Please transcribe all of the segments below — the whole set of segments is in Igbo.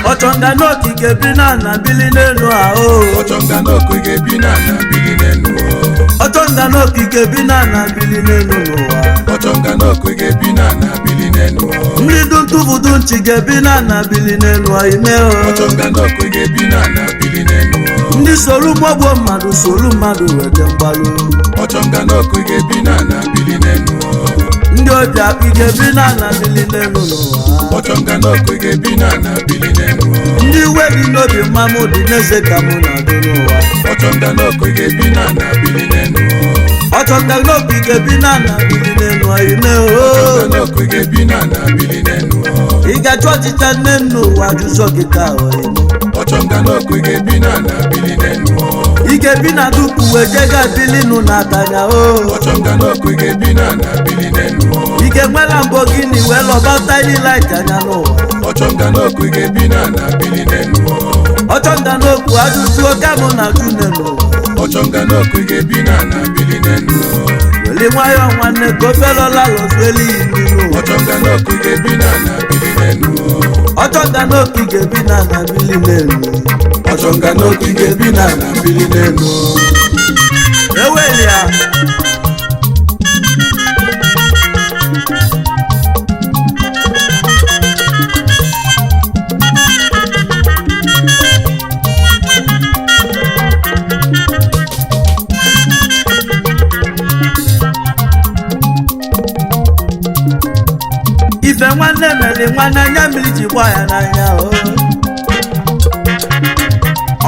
Ochonga Noko gebina na bili nenu o. Ochonga Noko gebina na bili nenu o. Ochonga Noko gebina na bili nenu o. Ochonga Noko gebina na bili nenu o. Mlidu ntuvudu nchi gebina na bili nenu o ime o. Ochonga Noko gebina na bili nenu o. Ndi solu mwabo madu wede mbalu. Ochonga Noko gebina na bili nenu o. Ndi oja gebina na bili nenu o. Ochonga Noko gebina na bili nenu o. Ndi wedi nobi mamu di neze kamu na dunu wa. Ochonga Noko gebina na bili nenu o. Ochonga Noko gebina na bili nenu o ime o. Ochonga Noko gebina na bili nenu o. Iga chwaji ta nenu wa juso kita o ime. Ochonga Noko gebina na bili nenu o. Igebina duku wejega bili nu na tanya o. Ochonga Noko gebina na bili nenu o. Igemwela mbogini welo bauta ili like anya no. Ochonga Noko gebina na bili nenu o. Ochonga Noko adutu okamu na junenu. Ochonga Noko gebina na bili nenu o. Weli mwayo mwane kofelo la losweli indinu. Ochonga Noko gebina na bili nenu o. Ochonga Noko gebina na bili nenu. Ochonga Noko gebina na bili nenu o. Ewelia ife nwanne mere nwanne anya mmiri ji gba ya n'anya o.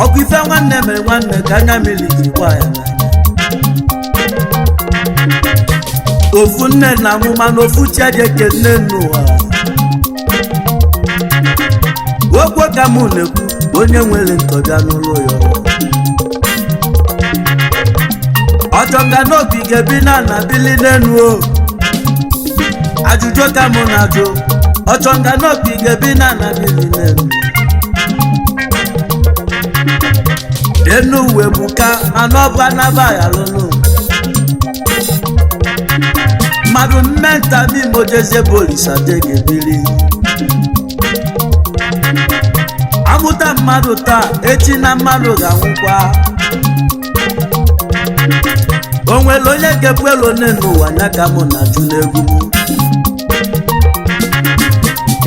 Ọkụ ife nwanne mere nwanne ka anya mmiri ji gba ya n'anya. Ofu nne na mụ mana ofu chiaje ke nne n'ụwa. Okwo ka mụ na-ekwu onye nwere ntọbịa n'ụlọ ya. Ochonga Noko gebina na bili nenu o. Ajụjụ ka mụ na-ajụ. Ochonga Noko gebina na bili nenu. Enu uwe buka mana ọbụ anaba ya lụnụ. Mmadụ mmenta n'imo jeze bụ Olisadoo gebili. Amụta mmadụ taa echi na mmadụ ga-anwụkwa. O nwere onye ga-ebu elo n'ụwa nya ka mụ na-ajụ n'egwu m.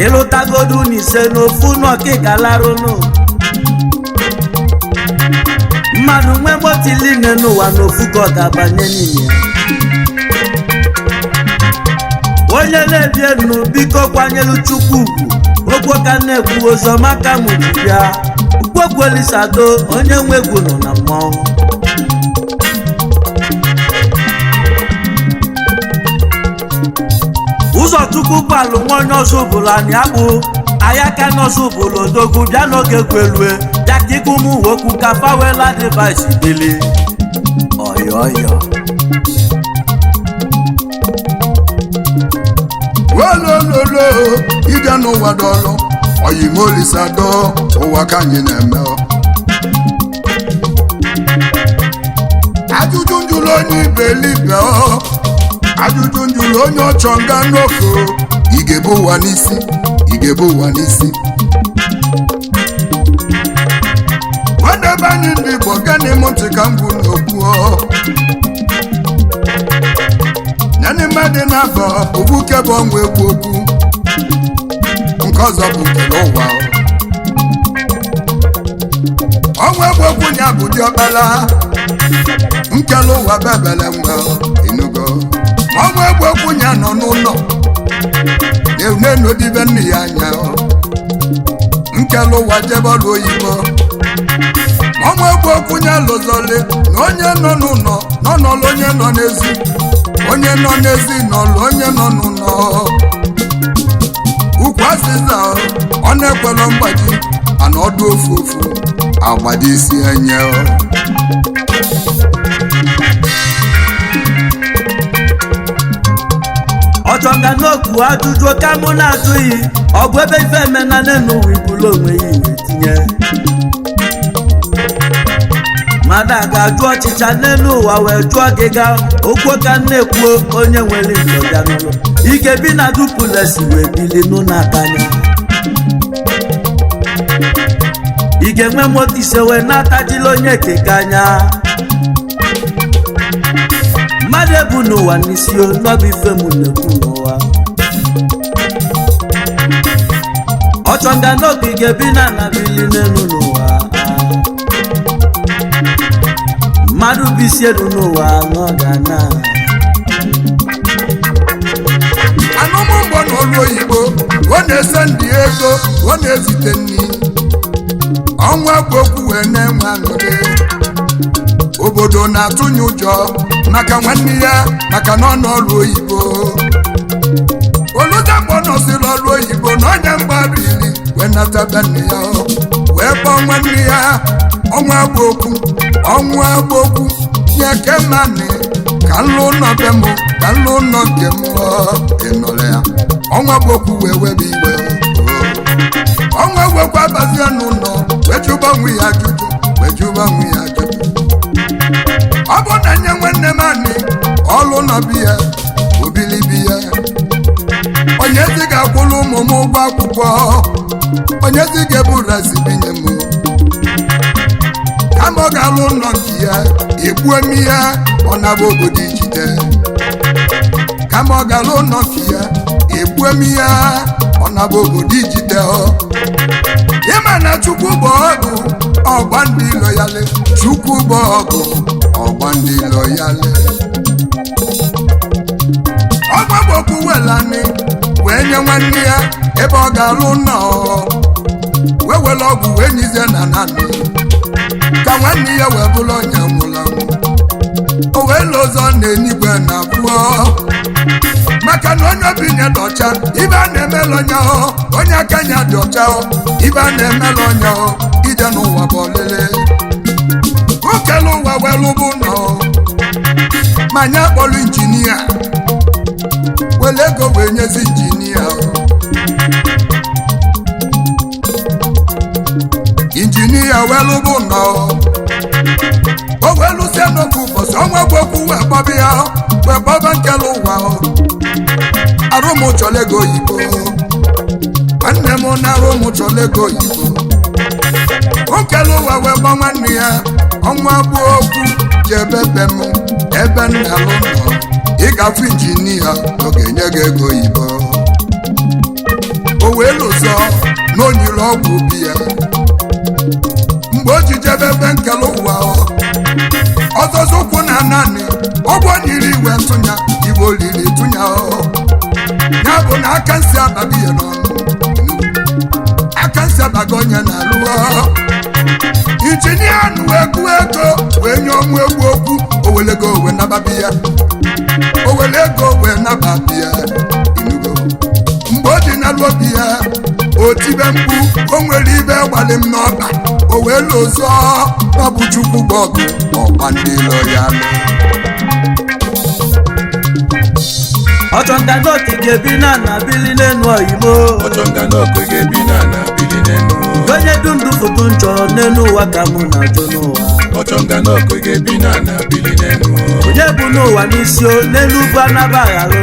Ịlụtagodu n'ise n'ofu n'ọkịka larụnụ. Mmadụ nwe motili n'ụwa n'ofu ka ọ ga-abanye n'ime. Onye na-ebi enu biko kwanyelu Chukwu ugwu. Okwo ka na-ekwu ọzọ maka mụ ji bịa. Ukwu Olisadoo Onyenwe Egwu nọ na mmọnwụ. Ụzọ Chukwu gbalụ nwa onye Ozubulu anyị akpụ. Ayaka n'Ozubulu odogwu bịa n'oge kwelue. Ya ka ikwu mụ okwu ka fawela device bili. Oyoyo Wolololo ije n'ụwa dọlụ oyim Olisadoo ụwa ka anyị na-eme. Ajụjụ njụlụ onye ibelibe o. Ajụjụ njụlụ onye Ochonga Noko. Igebu ụwa n'isi, igebu ụwa n'isi. Nwanne be anyị ndị Igbo gani m ntị ka m bụ n'okwu o. Nani mmadụ na-abọ ofu kebe ọnwụ egwu okwu. Nke ọzọ bụ nke n'ụwa o. ọnwa egwu okwu nya bụ diọkpala nkele ụwa bebele nwa enugo ọnwa egwu okwu nya nọ n'ụlọ na-enodibe nne ya anya nkele ụwa jebọlụ oyibo ọnwa egwu okwu nya lụzọle na onye nọ n'ụlọ nọ n'ọlụ onye nọ n'ezi onye nọ n'ezi n'ọlụ onye nọ n'ụlọ ukwu asịza ọ na-ekwelọ mgbaji ana ọdụ ofu ofu agbado isi enye ọchọnga n'okwu ajụjụ ka mụ na-ajụghị ọ bụ ebe ife emena n'ụwa ibulu onwe ya iwe tinye mmadụ a ga-ajụ ọchịcha n'elu ụwa wee jụọ gị ga okwu ka na-ekwu onye nwere nzọbịa n'ụlọ ike bi na dupulesi wee bili n'ụlọ akanya ị ga-enwe moto ise wee na-atajila onye keke anya mmadụ ebu n'ụwa n'isi n'ọbụ ife m na-ekwu n'ụwa ọchọnga n'oge ị ga-ebi na anabili n'elu n'ụwa mmadụ bụ isi elu n'ụwa n'ọgana anụmụgbọ n'ọlụ oyibo ọ na-ese ndị ego ọ na-ezite nri ọnwa bụ okwu wee na-enwe aṅụrị obodo na-atụnye ụjọ maka nwanne ya maka na ọ n'ọlụ oyibo oludagbo nọsịrị ọlụ oyibo na onye mgbabili wee nataba nne ya wee kpọọ nwanne ya ọnwa bụ okwu nye kemani ka nlụ nọ be m ka nlụ nọ nke m ịnọrọ ya ọnwa bụ okwu wee webe iwe ọnwa wekwa abazie n'ụlọ wejuba nwe ya ajụjụ ọ bụ na nye nwanne m anị ọlụ nọ biya obili biya onye zi ga-akwụrụ ụmụ m ụgwọ akwụkwọ onye zi ga-eburazi binye m kama ọ ga-alụ ụlọ nke ya egbue m ya ọ naba obodo ijide kama ọ ga-alụ ụlọ nke ya egbue m ya ọ naba obodo ijide ịma na Chukwu bụ ọgụ ọgba ndị ilo ya le Chukwu bụ ọgụ ọgba ndị ilo ya le ọgba bụ okwu welani wee nye nwanne ya ebe ọ ga-alụ ụlọ wee were ọgwụ wee nyizie na nanị ka nwanne ya wee bụrụ onye nwụrụ anwụ o wee lụ ụzọ na-enigwe na abụọ maka na onye obinye dị ọcha ibe a na-emela onye onye aka nya dị ọcha ibe a na-emela onye ije n'ụwa bụ ọlele okele ụwa wee lụbụ nọ ma nye akpọrọ injinia wele ego wee nyezi injinia injinia wee lụbụ nọ o wee lụsie n'ofu ụbọchị ọnwa bụ okwu wee kpọbịa ya wee kpọba nkele ụwa arụmụchọla ego oyibo nwanne m na arụmụchọla ego oyibo okele ụwa wee gba nwanne ya ọnwa bụ okwu jebe be m ebe nna lụ nọ ịgafe injinia ọ ga-enye gị ego oyibo o wee lụzọ na onyiri ọgwụ bi ya mgbe o ji jebe ebe nkele ụwa ọzọzọ ụkwụ na naanị ọgwụ onyiri iwe tụnya igbo olili tụnya ya bụ na aka nsị abaghị ya n'ọnụ aka nsị abaghị onye na-alụ injinia nụ egwu ego wee nye ọmụ egwu okwu owelego wee nababi ya owele ego wee nababi ya inugo mgbe o ji nalụ obi ya o tibe mkpu o nwere ibe gbalị m n'ọba o wee lụzọ ọ bụ Chukwu bụ ọgụ ọkwa ndị ilo ya ọchọnga n'oke ga-ebi na anabili n'enu oyibo onye du ndụ foto nchọ n'elu ụwa ka mụ na-ajụ n'ụwa onye bụ n'ụwa n'isi n'elu ugwu anaba aghalụ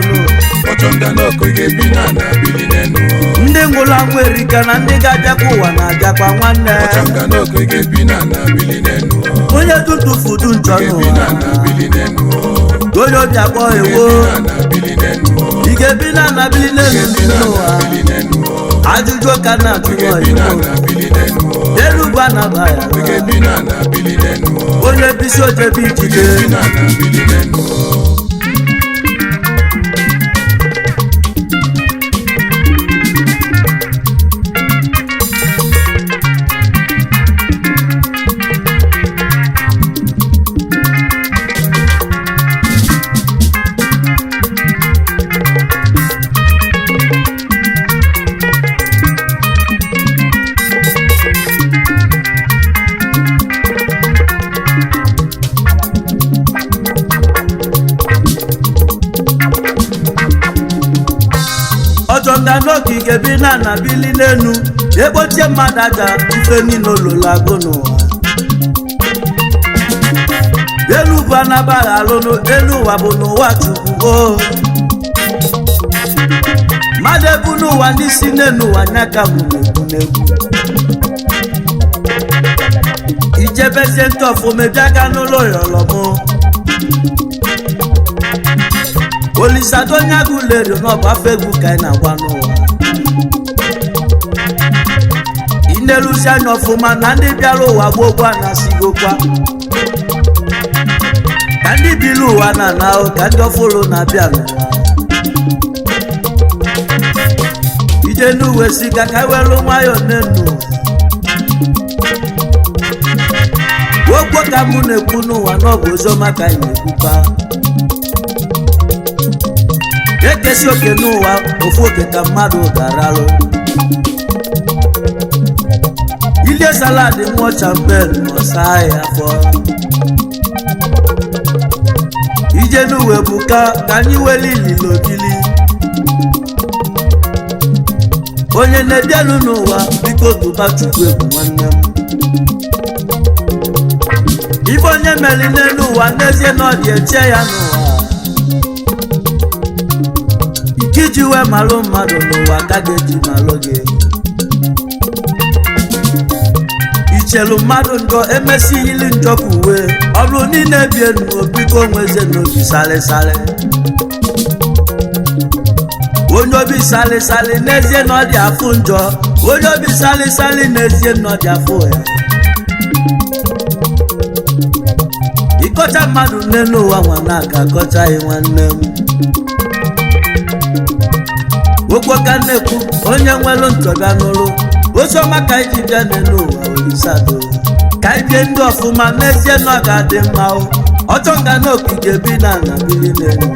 ndị ngwụla ngwa erika na ndị ga-abịakwa ụwa na-abịakwa nwanne onye du foto nchọ n'ụwa onye obi akpọ ewo ị ga-ebi na anabili n'elu n'ụwa ajụjụ ka na-atụ n'elu ugwu bana baya Wegebina na bilinenu onye bisi oje bi jide Wegebina na bilinenu Ocho nga Noko igebina na bilinenu egbochie mmadụ aja ife niile ololago n'ụwa elu bụ anabaghị alụnụ elu ụwa bụ n'ụwa Chukwu o mmadụ ebu n'ụwa n'isi n'elu ụwa nyaka bụ n'egwu n'egwu ijebezie ntị ọfụma bịaga n'ụlọ yọlọmụ Olisadoo Onyenwe Egwu n'ọbụ afọ egwu ka anyị na-agwa n'ụwa inelusi anya ọfụma na ndị bịara ụwa gbogbo a na-asigokwa ka ndị biri ụwa na-anahụ ka ndị ọfụrụ na-abịa n'ụwa ije n'uwe si ka ka were nwayọọ n'enu gbogbo ka mụ na-ekwu n'ụwa n'ọbụ oziọma ka anyị na-ekwukwa ekesi oke n'ụwa ofu oke ka mmadụ garalụ ilie saladi nwụọ champel ọsa ya afọ ije n'uwe bụ ka anyị weli ililobili onye na-ebielu n'ụwa biko tụba Chukwu egwu nwanne m ibe onye meri n'elu ụwa n'ezie na ọ dị eche ya n'ụwa iji wee malụ mmadụ n'ụwa ka ga-eji malụ gị ichelu mmadụ njọ emesi ili njọ ka uwe ọ bụrụ niile bie n'obiko nweze n'obi salịsalị onye obi salịsalị n'ezie na ọ dị afụ njọ onye obi salịsalị n'ezie na ọ dị afụ ya ịkọcha mmadụ n'elu ụwa nwana ka akọchaghị nwanne m okwo ka na-ekwu onye nwere ntọbịa n'ụlọ oziọma ka iji bịa n'elu ụwa Olisadoo ka ije ndị ọfụma n'ezie na ọ ga-adị mma Ocho nga Noko igebina na bilinenu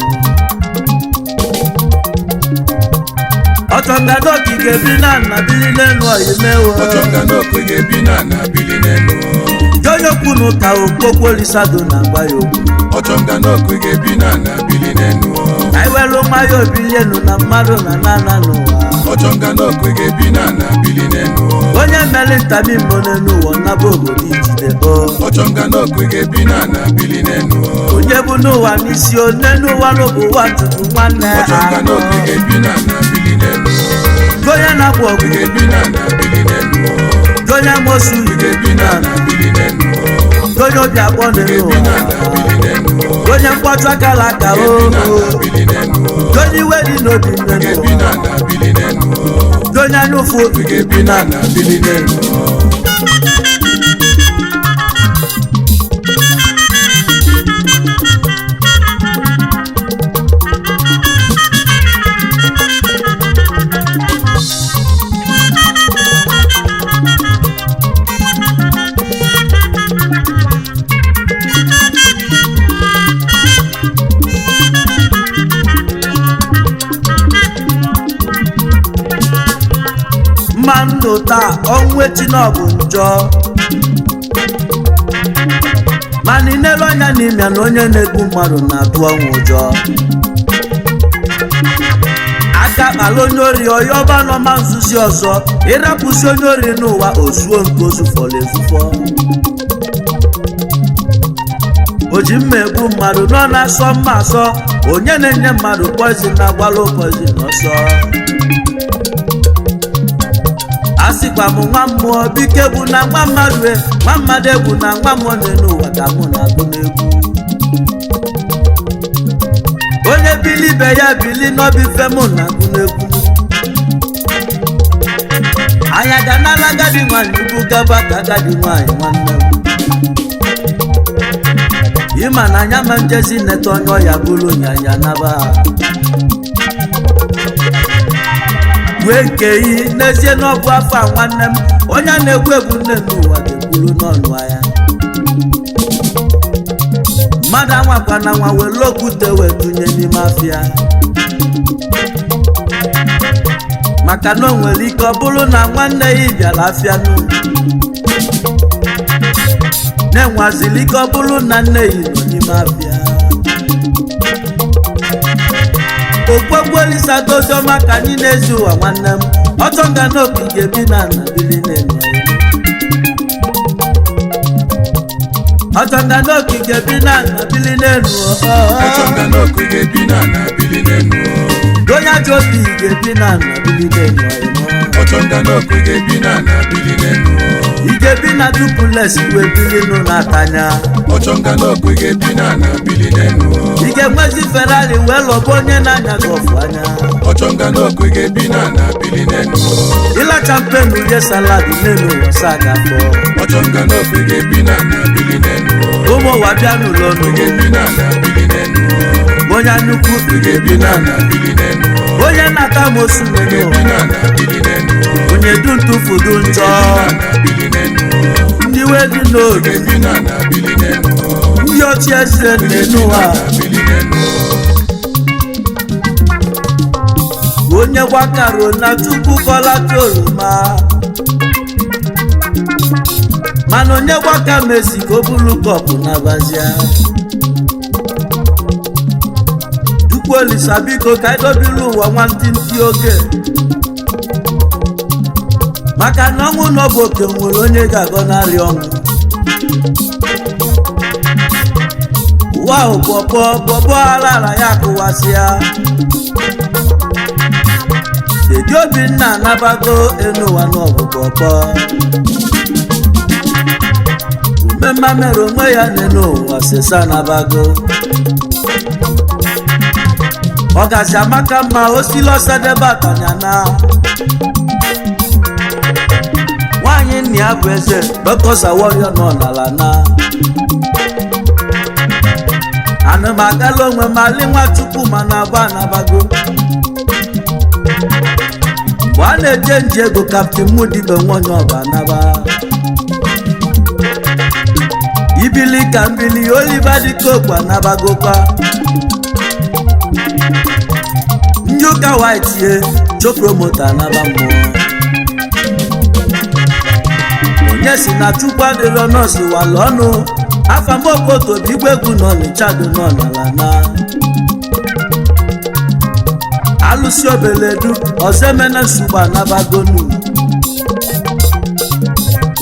Ocho nga Noko igebina na bilinenu oyimewo Ocho nga Noko igebina na bilinenu Joyo kunu ka okpokwo Olisadoo na agba ya okwu Ocho nga Noko igebina na bilinenu aiwelu mayo bilenu na mmadụ na nana n'ụwa Ocho nga Noko igebina na bilinenu onye mere ntami mbone n'ụwa naba obodo ijide Ocho nga Noko igebina na bilinenu onye bụ n'ụwa n'isi onye n'ụwa n'ụbụ ụwa Chukwu nwanne Ocho nga Noko igebina na bilinenu onye na-agwọ ọgwụ igebina na bilinenu onye mosu igebina na bilinenu onye obi akpọ n'ụwa onye mkpọtụ akala aka onye iwe dị n'obi n'ụwa onye anya ụfụ igebina na bilinenu mmanụ taa ọnwụ echi na ọ bụ njọ mana inelu anya n'ime na onye na-egbu mmadụ na-atụ ọnwụ ụjọ aka kpala onye ori ọyọba nọma nzuzi ọzọ ịrapụzi onye ori n'ụwa ozuo nke ozufọrọ ezufọ o ji mma egbu mmadụ nọ na-asọ mma asọ onye na-enye mmadụ poizin na-agbalụ poizin ọsọ asikwa m nwa mmụọ bike bụ na nwa mmadụ nwa mmadụ egwu na nwa mmụọ n'ụwa ka mụ na-agụ n'egwu onye bili ibe ya bili n'obi fe mụ na-agụ n'egwu Ayaka n'ala agadi nwanyị ukwu gaba ka agadi nwanyị nwanne m. Ịma na anya ma njezi neta onye ọya bụrụ nyanya naba. Wee nke iyi n'ezie n'ọbụ afọ a nwanne m onye na-ekwu egwu nne n'ụwa ga-ekwuru n'ọnụ ya. Mmadụ anwakwa na nwa were okwute wee tụnye n'ime afịa. Maka na o nwere ike ọ bụrụ na nwanne ya bịara afịa nụ. Na-enwazili ike ọ bụrụ na nne ya nọ n'ime afịa. Okpokpo Olisadoo Onyenwe ka anyị na-ezi ụwa nwanne m. Ocho nga Noko ga-ebi na bili n'elu. Ocho nga Noko ga-ebi na bili n'elu. Ocho nga Noko ga-ebi na bili n'elu. Onye Jobi ga-ebi na bili n'elu. Ocho nga Noko ga-ebi na bili n'elu. Igebi na duplex wee bili n'ụlọ atanya. Ocho nga Noko ga-ebi na bili n'elu. Ige nwezi Ferrari wee lọbụ onye na-anya gọfụ anya. Ocho nga Noko ga-ebi na bili n'elu. Ịla champion uye salad n'elu saga afọ. Ocho nga Noko ga-ebi na bili n'elu. Ụmụ ụwa bịa n'ụlọ ọnụ. Ga-ebi na bili n'elu. Onye nnukwu ga-ebi na bili n'elu. onye na-ata mosu Ga-ebi na bili n'elu. onye du ntụfu du njọ. Bili n'elu. Ndị wee dị n'oge Ga-ebi na bili n'elu. ndị ọchị eze n'ụwa. Bili n'elu. Onye gbakaro na Chukwu kọlata oroma. Mana onye gbaka mesi ka o buru kọpụ n'abazia. Chukwu Olisa biko ka idobili ụwa nwantịntị oge. Maka na ọnwụ n'ọbụ oke nwere onye ga-agọnarị ọnwụ. Ụwa ahụ bọbọ alara ya kụwasịa. Dedi Obinna anabago enu ụwa n'ọgụ bọbọ. Umemma mere onwe ya n'enu ụwa sesa nabago. Ọgazi amaka mma osili ọsadebe atanyana. Nwanyị nni ya bụ eze Dr. Warrior nọ n'ala na. Ana m agala onwe m ali Nwachukwu ma na-abụ anabago. Mgbe a na-eje nje ego Captain Mudibe nwonye ọba anaba. Ibili ka mbili Oliver Dikokwa anabagokwa. Ndị ụka white ye chopromota anaba mmụọ. Onye si na Chukwu adịrọ nọọsụ wala ọnụ. Afamokoto bụ igwe egwu nọ n'Ịchado nọ n'ala na. Alụsị obeledu ọzọ emene nsogbu anabagonu.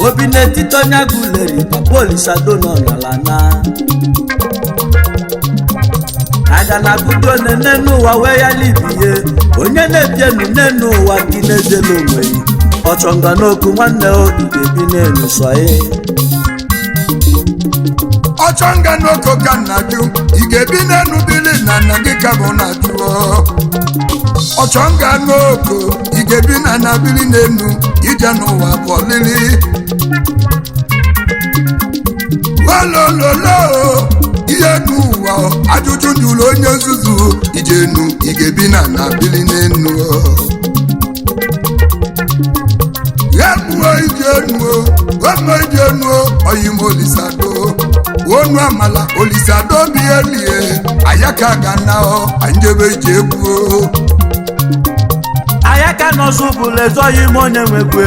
Obi n'etiti onye agụleri papa Olisadoo nọ n'ala na. Aga na agụdo nene n'ụwa wee ya libiye. Onye na-ebienu n'enu ụwa gị n'ezelu onwe. Ocho nga Noko nwanne obi ga-ebi n'elu sọye. Ocho nga Noko ka na-ajụ ị ga-ebi n'elu bili na nna gị ka bụ na-ajụ. Ocho nga Noko ị ga-ebi na bili n'elu ije n'ụwa bụ ọlịlị. Olololo ihe n'ụwa ajụjụ jụrụ onye nzuzu ijenu ị ga-ebi na bili n'elu. Ijenu oyimo Olisadoo onu amala Olisadoo bielie Ayaka gana anjebe jebu. Ayaka n'Ozubulu Oyimo Onyenwe Egwu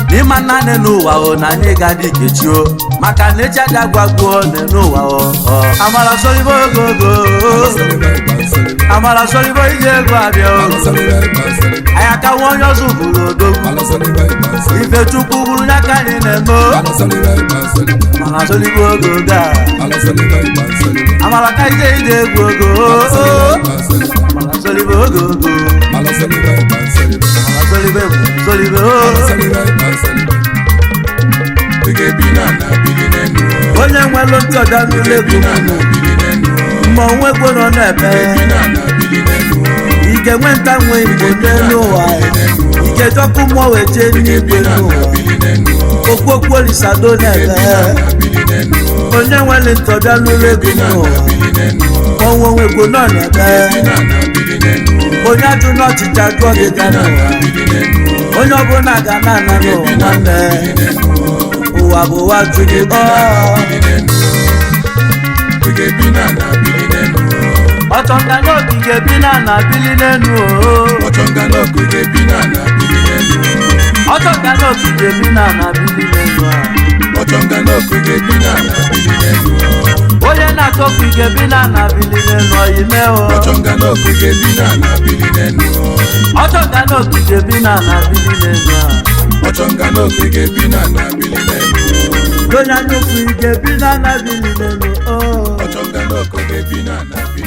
n'ịma nane n'ụwa o na anyị ga-adị kechi o maka na eji aga gwagwuo n'ụwa o. Amara solibo ogogo amara solibo ije egwu abịa o. Ayaka nwa onye Ozubulu odogwu ife Chukwu bụrụ ya ka anyị na-eme o. Amara solibo ogogo a amara ka ije egwu ogo. Amara solibo ogogo onye nwere ntị ọda n'ụlọ egwu mma onwe egwu nọ na-eme. Ị ige nwenta nwe igbo n'elu ụwa ige jọkụ mmụọ wee jee n'igwe n'ụwa okpokpo Olisadoo na-ebe onye nwere ntọbịa n'ụlọ ego n'ụwa onwe onwe ego nọ na-ebe onye ajụ n'ọchịcha jụọ ọdịda n'ụwa onye ọbụla ga na-ana n'ụwa nwanne ụwa bụ ụwa jụrụ ọchọnga n'obi ga-ebi na bili n'enu ọchọnga n'obi ga-ebi na bili n'enu ọchọnga n'obi ga-ebi na bili n'enu ọchọnga n'obi ga-ebi na bili n'enu onye na-atọkwu ga-ebi na bili n'enu oyime ọchọnga n'obi ga-ebi na bili n'enu ọchọnga n'obi ga-ebi na bili n'enu ọchọnga n'obi ga-ebi na bili n'enu onye anyụkwu ga-ebi na bili n'enu ọchọnga n'obi ga-ebi na bili